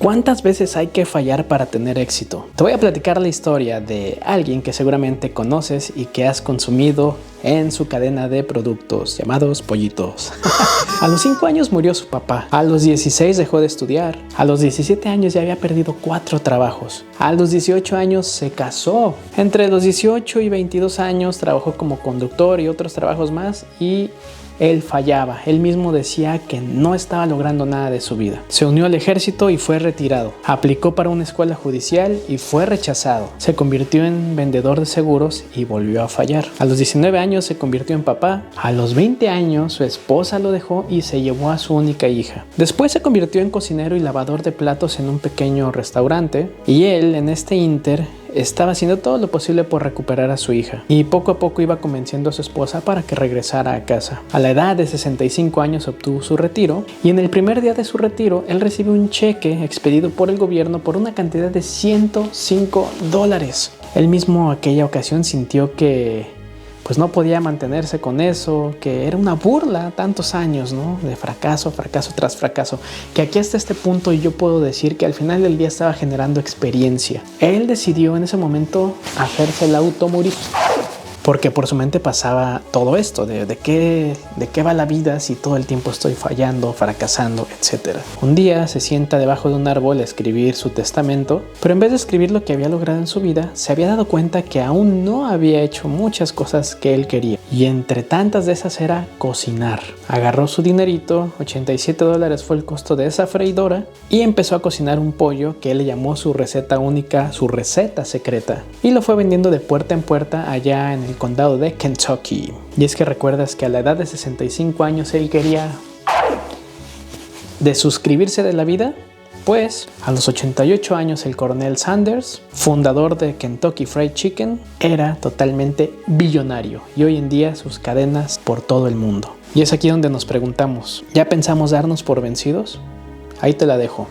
¿Cuántas veces hay que fallar para tener éxito? Te voy a platicar la historia de alguien que seguramente conoces y que has consumido en su cadena de productos llamados pollitos. A los 5 años murió su papá. A los 16 dejó de estudiar. A los 17 años ya había perdido 4 trabajos. A los 18 años se casó. Entre los 18 y 22 años trabajó como conductor y otros trabajos más y él fallaba. Él mismo decía que no estaba logrando nada de su vida. Se unió al ejército y fue retirado. Aplicó para una escuela judicial y fue rechazado. Se convirtió en vendedor de seguros y volvió a fallar. A los 19 años se convirtió en papá. A los 20 años su esposa lo dejó y se llevó a su única hija. Después se convirtió en cocinero y lavador de platos en un pequeño restaurante. Y él, en este ínter, estaba haciendo todo lo posible por recuperar a su hija y poco a poco iba convenciendo a su esposa para que regresara a casa. A la edad de 65 años obtuvo su retiro y en el primer día de su retiro él recibió un cheque expedido por el gobierno por una cantidad de $105. Él mismo aquella ocasión sintió que pues no podía mantenerse con eso, que era una burla tantos años, ¿no? De fracaso tras fracaso, que aquí hasta este punto yo puedo decir que al final del día estaba generando experiencia. Él decidió en ese momento hacerse el automorir, porque por su mente pasaba todo esto, de qué va la vida si todo el tiempo estoy fallando, fracasando, etc. Un día se sienta debajo de un árbol a escribir su testamento, pero en vez de escribir lo que había logrado en su vida, se había dado cuenta que aún no había hecho muchas cosas que él quería. Y entre tantas de esas era cocinar. Agarró su dinerito, $87 fue el costo de esa freidora, y empezó a cocinar un pollo que él le llamó su receta única, su receta secreta. Y lo fue vendiendo de puerta en puerta allá en el condado de Kentucky. Y es que recuerdas que a la edad de 65 años él quería desuscribirse de la vida. Pues a los 88 años el coronel Sanders, fundador de Kentucky Fried Chicken, era totalmente billonario y hoy en día sus cadenas por todo el mundo. Y es aquí donde nos preguntamos, ¿ya pensamos darnos por vencidos? Ahí te la dejo.